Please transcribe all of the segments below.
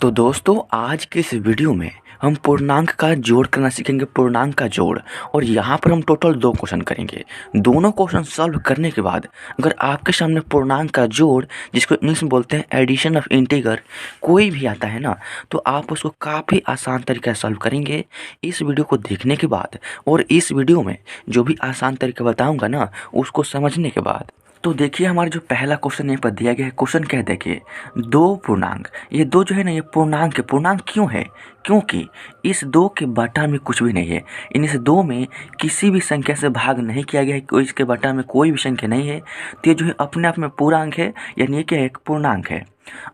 तो दोस्तों आज के इस वीडियो में हम पूर्णांक का जोड़ करना सीखेंगे। पूर्णांक का जोड़, और यहाँ पर हम टोटल 2 क्वेश्चन करेंगे। दोनों क्वेश्चन सॉल्व करने के बाद अगर आपके सामने पूर्णांक का जोड़, जिसको इंग्लिश में बोलते हैं एडिशन ऑफ इंटीगर, कोई भी आता है ना, तो आप उसको काफ़ी आसान तरीके से सॉल्व करेंगे इस वीडियो को देखने के बाद। और इस वीडियो में जो भी आसान तरीका बताऊँगा ना, उसको समझने के बाद। तो देखिए हमारा जो पहला क्वेश्चन यहाँ पर दिया गया है, क्वेश्चन क्या है देखिए, दो पूर्णांक, ये दो जो है ना ये पूर्णांक है। पूर्णांक क्यों है? क्योंकि इस दो के बटा में कुछ भी नहीं है। इस दो में किसी भी संख्या से भाग नहीं किया गया है, कोई इसके बटा में कोई भी संख्या नहीं है, तो ये जो है अपने आप में पूर्णांक है, यानी ये क्या है, एक पूर्णांक है।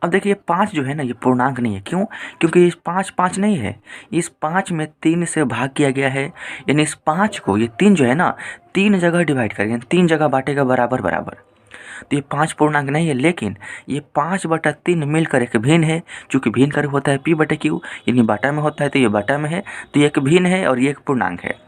अब देखिए 5 जो है ना ये पूर्णांक नहीं है। क्यों? क्योंकि इस 5 नहीं है, इस 5 में 3 से भाग किया गया है, यानी इस 5 को, ये 3 जो है ना 3 जगह डिवाइड करेंगे, 3 जगह बांटेगा बराबर बराबर, तो ये 5 पूर्णांक नहीं है। लेकिन ये 5/3 मिलकर एक भिन्न है, चूँकि भिन्न का रूप होता है p/q, यानी बाटा में होता है तो ये बाटा में है, तो ये एक भिन्न है और ये एक पूर्णांक है।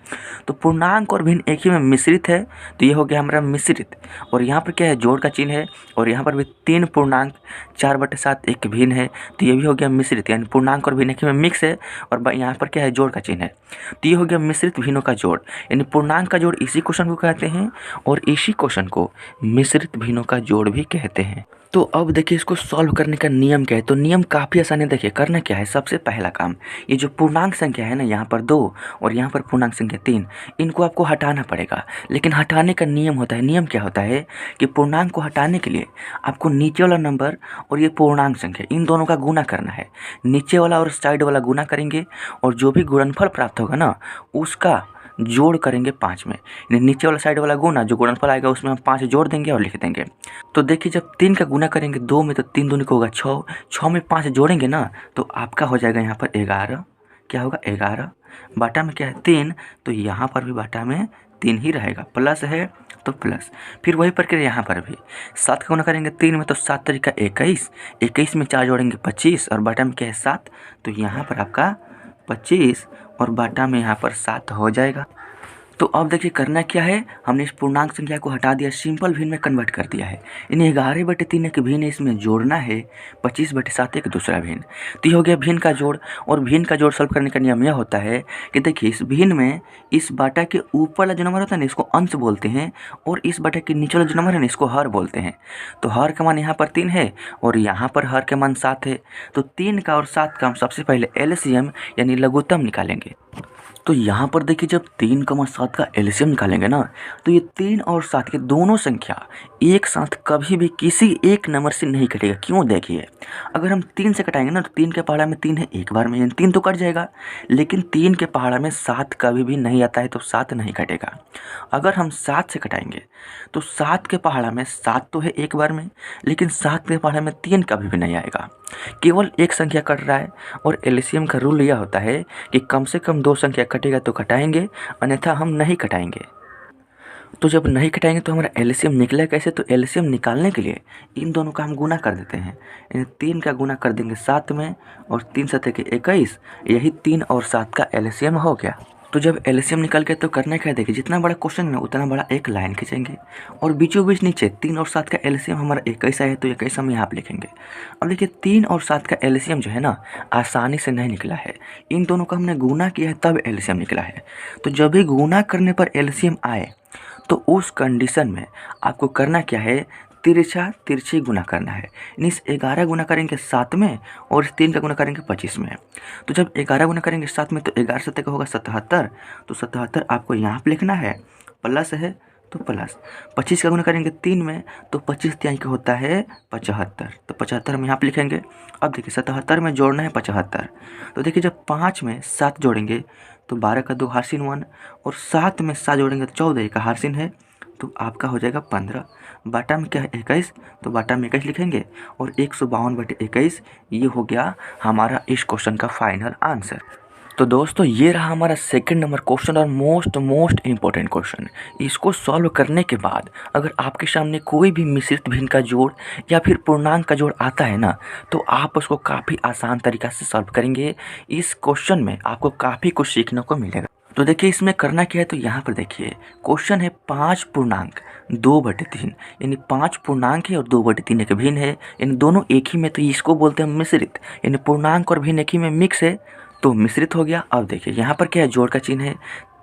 तो पूर्णांक और भिन्न एक ही में मिश्रित है, तो ये हो गया हमारा मिश्रित। और यहाँ पर क्या है, जोड़ का चिन्ह है, और यहाँ पर भी 3 पूर्णांक 4/7 एक भिन्न है, तो ये भी हो गया मिश्रित, यानी पूर्णांक और भिन्न एक ही में मिक्स है, और यहाँ पर क्या है, जोड़ का चिन्ह है, तो ये हो गया मिश्रित भिन्नों का जोड़। यानी पूर्णांक का जोड़ इसी क्वेश्चन को कहते हैं, और इसी क्वेश्चन को मिश्रित भिन्नों का जोड़ भी कहते हैं। तो अब देखिए इसको सॉल्व करने का नियम क्या है। तो नियम काफ़ी आसान है। देखिए करना क्या है, सबसे पहला काम, ये जो पूर्णांक संख्या है ना, यहाँ पर 2 और यहाँ पर पूर्णांक संख्या 3, इनको आपको हटाना पड़ेगा। लेकिन हटाने का नियम होता है, नियम क्या होता है कि पूर्णांक को हटाने के लिए आपको नीचे वाला नंबर और ये पूर्णांक संख्या, इन दोनों का गुना करना है। नीचे वाला और साइड वाला गुना करेंगे, और जो भी गुणनफल प्राप्त होगा ना, उसका जोड़ करेंगे 5 में। यानी नीचे वाला साइड वाला गुना, जो गुणनफल आएगा उसमें हम 5 जोड़ देंगे और लिख देंगे। तो देखिए जब 3 का गुना करेंगे 2 में, तो 3 दूनी को होगा 6, 6 में 5 जोड़ेंगे ना, तो आपका हो जाएगा यहाँ पर 11। क्या होगा, 11। बाटा में क्या है, 3, तो यहाँ पर भी बाटा में 3 ही रहेगा, प्लस है तो प्लस। फिर वही प्रक्रिया यहाँ पर भी, 7 का गुना करेंगे 3 में, तो 7 तरीका 21, 21 में 4 जोड़ेंगे 25, और बाटा में क्या है 7, तो यहाँ पर आपका 25 और बाटा में यहाँ पर 7 हो जाएगा। तो अब देखिए करना क्या है, हमने इस पूर्णांक संख्या को हटा दिया, सिंपल भिन्न में कन्वर्ट कर दिया है। इन्हें 11/3 एक भिन्न इसमें जोड़ना है, 25/7 एक दूसरा भिन्न, तो ये हो गया भिन्न का जोड़। और भिन्न का जोड़ सॉल्व करने का नियम यह होता है कि देखिए इस भिन्न में इस बाटा के ऊपर वाला जो नंबर होता है ना, इसको अंश बोलते हैं, और इस बाटा के नीचे वाला जो नंबर है ना, इसको हर बोलते हैं। तो हर का मान यहाँ पर 3 है, और यहाँ पर हर का मान 7 है। तो 3 का और 7 का हम सबसे पहले एलसीएम यानी लघुत्तम निकालेंगे। तो यहाँ पर देखिए जब 3,7 का एलसीएम निकालेंगे ना, तो ये 3 और 7 के दोनों संख्या एक साथ कभी भी किसी एक नंबर से नहीं कटेगा। क्यों? देखिए अगर हम 3 से कटाएंगे ना, तो 3 के पहाड़ा में 3 है, एक बार में 3 तो कट जाएगा। लेकिन 3 के पहाड़ा में 7 कभी भी नहीं आता है, तो 7 नहीं कटेगा। अगर हम 7 से कटाएंगे तो 7 के पहाड़ा में 7 तो है एक बार में, लेकिन 7 के पहाड़ा में 3 कभी भी नहीं आएगा, केवल एक संख्या कट रहा है। और एलसीएम का रूल यह होता है कि कम से कम 2 संख्या कटेगा तो कटाएंगे, अन्यथा हम नहीं कटाएंगे। तो जब नहीं कटाएंगे तो हमारा एलसीएम निकलेगा कैसे? तो एलसीएम निकालने के लिए इन दोनों का हम गुना कर देते हैं। यानी 3 का गुना कर देंगे 7 में, और 3 7 के 21, यही 3 और 7 का एलसीएम हो गया। तो जब एलसीएम निकल गया तो करना क्या है, देखिए जितना बड़ा क्वेश्चन है उतना बड़ा एक लाइन खींचेंगे, और बीचों बीच नीचे 3 और 7 का एलसीएम हमारा 21 है, तो 21 हम यहाँ पे लिखेंगे। अब देखिए 3 और 7 का एलसीएम जो है ना, आसानी से नहीं निकला है, इन दोनों का हमने गुना किया है तब एलसीएम निकला है। तो जब भी गुना करने पर एलसीएम आए, तो उस कंडीशन में आपको करना क्या है, तिरछा तिरछी गुना करना है। यानी इस 11 गुना करेंगे 7 में, और इस 3 का गुना करेंगे 25 में। तो जब 11 गुना करेंगे 7 में, तो 11 7 का होगा 77, तो 77 आपको यहाँ पे लिखना है, प्लस है तो प्लस। 25 का गुना करेंगे 3 में, तो 25 तिहाई का होता है 75, तो 75 हम यहाँ पे लिखेंगे। अब देखिए 77 में जोड़ना है 75, तो देखिए जब 5 में 7 जोड़ेंगे तो 12 का 2 हार्सिन 1, और 7 में 7 जोड़ेंगे तो 14 का हार्सिन है, तो आपका हो जाएगा 15। बाटा में क्या है 21, तो बाटा में 21 लिखेंगे, और 152/21 ये हो गया हमारा इस क्वेश्चन का फाइनल आंसर। तो दोस्तों ये रहा हमारा सेकंड नंबर क्वेश्चन, और मोस्ट इम्पोर्टेंट क्वेश्चन। इसको सॉल्व करने के बाद अगर आपके सामने कोई भी मिश्रित भिन्न का जोड़ या फिर पूर्णांक का जोड़ आता है ना, तो आप उसको काफ़ी आसान तरीक़ा से सॉल्व करेंगे। इस क्वेश्चन में आपको काफ़ी कुछ सीखने को मिलेगा। तो देखिए इसमें करना क्या है, तो यहाँ पर देखिए क्वेश्चन है 5 पूर्णांक 2/3, यानी 5 पूर्णांक है और 2/3 एक भिन्न है, यानी दोनों एक ही में, तो इसको बोलते हैं मिश्रित, यानी पूर्णांक और भिन्न एक ही में मिक्स है तो मिश्रित हो गया। अब देखिए यहाँ पर क्या है, जोड़ का चिन्ह है,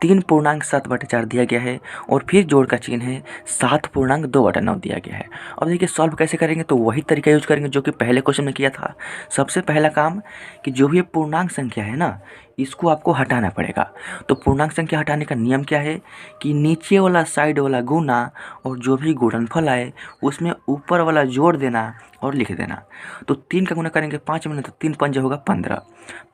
3 पूर्णांक 7/4 दिया गया है और फिर जोड़ का चिन्ह है 7 पूर्णांक 2/9 दिया गया है। अब देखिए सॉल्व कैसे करेंगे, तो वही तरीका यूज करेंगे जो कि पहले क्वेश्चन में किया था। सबसे पहला काम कि जो भी ये पूर्णांक संख्या है ना, इसको आपको हटाना पड़ेगा। तो पूर्णांक संख्या हटाने का नियम क्या है कि नीचे वाला साइड वाला गुना और जो भी गुणनफल आए उसमें ऊपर वाला जोड़ देना और लिख देना। तो 3 का गुना करेंगे 5 में, तो 3 पंजे होगा 15,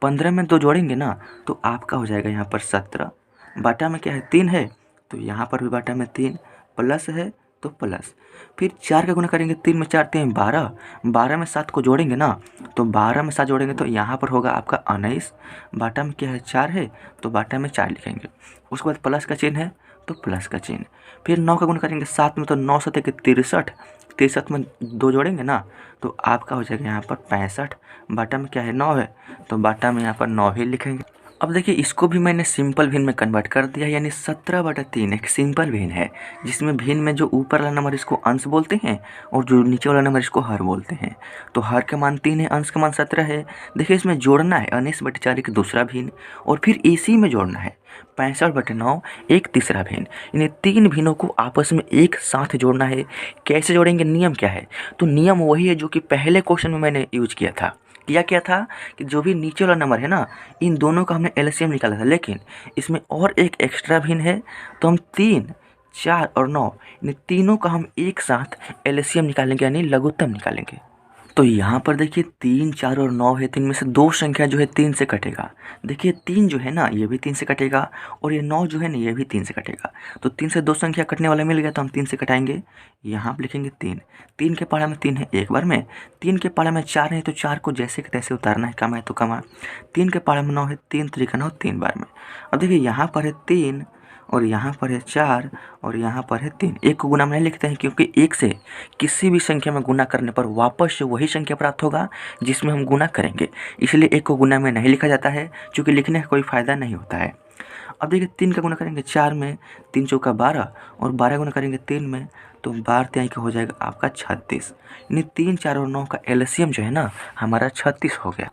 15 में 2 जोड़ेंगे ना तो आपका हो जाएगा यहाँ पर 17। बाटा में क्या है, 3 है, तो यहाँ पर भी बाटा में 3 प्लस है तो प्लस। फिर 4 का गुना करेंगे, 3 में 4 3 12, 12 में 7 को जोड़ेंगे ना तो 12 में 7 जोड़ेंगे तो यहाँ पर होगा आपका 19। बाटा में क्या है, 4 है, तो बाटा में 4 लिखेंगे। उसके बाद प्लस का चिन्ह है तो प्लस का चिन्ह। फिर 9 का गुना करेंगे 7 में, तो 9 7 63, 63 में 2 जोड़ेंगे ना तो आपका हो जाएगा यहाँ पर 65। बाटा में क्या है, 9 है, तो बाटा में यहाँ पर 9 ही लिखेंगे। अब देखिए इसको भी मैंने सिंपल भिन्न में कन्वर्ट कर दिया, यानी 17/3 एक सिंपल भिन्न है, जिसमें भिन्न में जो ऊपर वाला नंबर इसको अंश बोलते हैं और जो नीचे वाला नंबर इसको हर बोलते हैं। तो हर का मान 3 है, अंश का मान 17 है। देखिए इसमें जोड़ना है 19/4 एक दूसरा भिन्न और फिर इसी में जोड़ना है 65/9 एक तीसरा भिन्न, यानी 3 भिन्नों को आपस में एक साथ जोड़ना है। कैसे जोड़ेंगे, नियम क्या है, तो नियम वही है जो कि पहले क्वेश्चन में मैंने यूज किया था। क्या था कि जो भी नीचे वाला नंबर है ना, इन दोनों का हमने एलसीएम निकाला था, लेकिन इसमें और एक एक्स्ट्रा भिन्न है, तो हम 3 4 और 9 इन तीनों का हम एक साथ एलसीएम निकालेंगे, यानी लघुत्तम निकालेंगे। तो यहाँ पर देखिए 3 4 और 9 है, तो इनमें से 2 संख्या जो है 3 से कटेगा। देखिए 3 जो है ना ये भी 3 से कटेगा और ये 9 जो है ना ये भी 3 से कटेगा। तो 3 से 2 संख्या कटने वाला मिल गया तो हम 3 से कटाएंगे। यहाँ पर लिखेंगे 3, 3 के पारा में 3 है एक बार में, 3 के पारा में 4 है तो 4 को जैसे कि तैसे उतारना है, कम है तो कम है। 3 के पारा में 9 है, 3 3 9 3 बार में। अब देखिए यहाँ पर है 3 और यहाँ पर है 4 और यहाँ पर है 3। एक को गुना में नहीं लिखते हैं क्योंकि एक से किसी भी संख्या में गुना करने पर वापस से वही संख्या प्राप्त होगा जिसमें हम गुना करेंगे, इसलिए एक को गुना में नहीं लिखा जाता है, क्योंकि लिखने का कोई फ़ायदा नहीं होता है। अब देखिए 3 का गुना करेंगे 4 में, 3 चौका 12 और 12 गुना करेंगे 3 में, तो 12 3 का हो जाएगा आपका 36, यानी 3 4 और 9 का एलसीएम जो है ना हमारा 36 हो गया।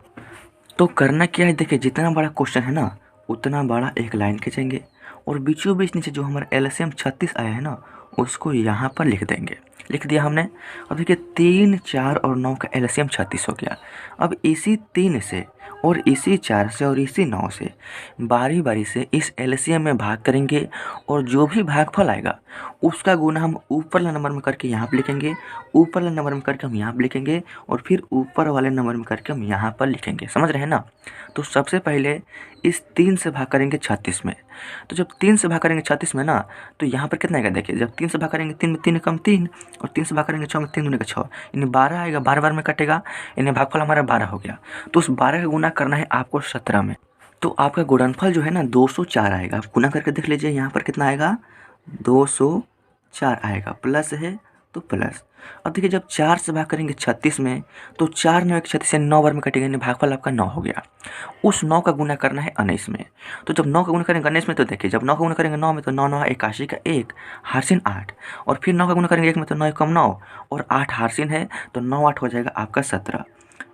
तो करना क्या है, देखिए जितना बड़ा क्वेश्चन है ना उतना बड़ा एक लाइन खींचेंगे और बीचों बीच नीचे जो हमारा एलसीएम 36 आया है ना उसको यहाँ पर लिख देंगे। लिख दिया हमने। अब देखिए 3 4 और 9 का एलसीएम 36 हो गया। अब इसी 3 से और इसी 4 से और इसी 9 से बारी बारी से इस एलसीएम में भाग करेंगे और जो भी भागफल आएगा उसका गुना हम ऊपर वाले नंबर में करके यहाँ पर लिखेंगे, ऊपर वाले नंबर में करके हम यहाँ पर लिखेंगे और फिर ऊपर वाले नंबर में करके हम यहाँ पर लिखेंगे। समझ रहे हैं ना। तो सबसे पहले इस 3 से भाग करेंगे 36 में, तो जब 3 से भाग करेंगे 36 में ना तो यहाँ पर कितना आएगा, देखिए जब 3 से भाग करेंगे 3 में 3 कम 3 और 3 से भाग करेंगे 6 में 3 दूनी का 6, यानी 12 आएगा, 12 बार में कटेगा, यानी भागफल हमारा 12 हो गया। तो उस 12 का गुना करना है आपको 17 में, तो आपका गुणनफल जो है ना 204 आएगा। आप गुना करके देख लीजिए यहाँ पर कितना आएगा, 204 आएगा, प्लस है तो प्लस। अब देखिए जब 4 से भाग करेंगे 36 में तो 4 9 1 36 यानी 9 बार में कटेगा, यानी भागफल आपका 9 हो गया। उस 9 का गुना करना है 19 में, तो जब 9 का गुना करेंगे 19 में तो देखिए जब 9 का गुना करेंगे 9 में तो 9 9 81 का 1 हारसिन 8 और फिर 9 का गुना करेंगे 1 में तो 9 कम 9 और 8 हारसिन है तो 9 8 हो जाएगा आपका 17,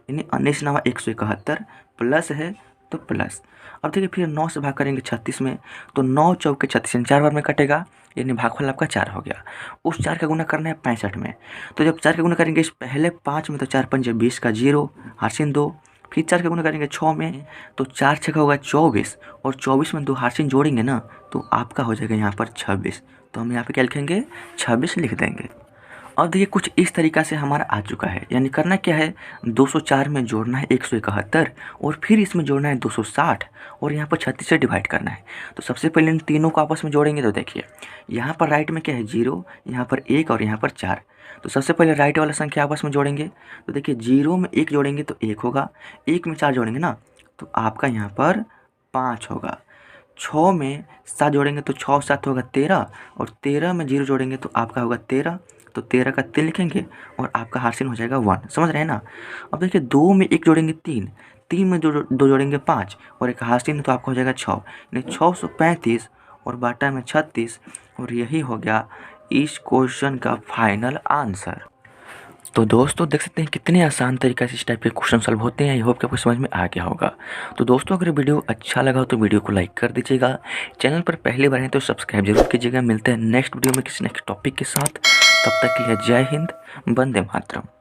यानी 19 9 171 प्लस है तो प्लस। अब देखिए फिर 9 से भाग करेंगे 36 में तो 9 चौके 36 यानी 4 बार में कटेगा, यानी भागफल आपका 4 हो गया। उस 4 का गुना करना है 65 में, तो जब 4 का गुना करेंगे इस पहले 5 में तो 4 5 20 का 0 हारसिन 2, फिर 4 का गुना करेंगे 6 में तो 4 6 का होगा 24 और 24 में 2 हारसिन जोड़ेंगे ना तो आपका हो जाएगा यहाँ पर 26। तो हम यहाँ पे क्या लिखेंगे, 26 लिख देंगे। अब देखिए कुछ इस तरीक़ा से हमारा आ चुका है, यानी करना क्या है, 204 में जोड़ना है 171 और फिर इसमें जोड़ना है 260 और यहाँ पर 36 से डिवाइड करना है। तो सबसे पहले इन तीनों को आपस में जोड़ेंगे तो देखिए यहाँ पर राइट में क्या है 0, यहाँ पर 1 और यहाँ पर 4। तो सबसे पहले राइट वाला संख्या आपस में जोड़ेंगे तो देखिए 0 में 1 जोड़ेंगे तो 1 होगा, 1 में 4 जोड़ेंगे ना तो आपका यहाँ पर 5 होगा, 6 में 7 जोड़ेंगे तो 6 7 होगा 13 और 13 में 0 जोड़ेंगे तो आपका होगा 13, तो 13 का 3 लिखेंगे और आपका हारसिन हो जाएगा 1। समझ रहे हैं ना। अब देखिए 2 में 1 जोड़ेंगे 3, 3 में दो जोड़ेंगे 5 और एक हाथ 3 तो आपका हो जाएगा 6, यानी 635 और बाटा में 36 और यही हो गया इस क्वेश्चन का फाइनल आंसर। तो दोस्तों देख सकते हैं कितने आसान तरीके से इस टाइप के क्वेश्चन सॉल्व होते हैं। आई होप कि आपको समझ में आ गया होगा। तो दोस्तों अगर वीडियो अच्छा लगा हो तो वीडियो को लाइक कर दीजिएगा। चैनल पर पहली बार हैं तो सब्सक्राइब जरूर कीजिएगा। मिलते हैं नेक्स्ट वीडियो में किसी नेक्स्ट टॉपिक के साथ। तब तक के लिए जय हिंद, वंदे मातरम।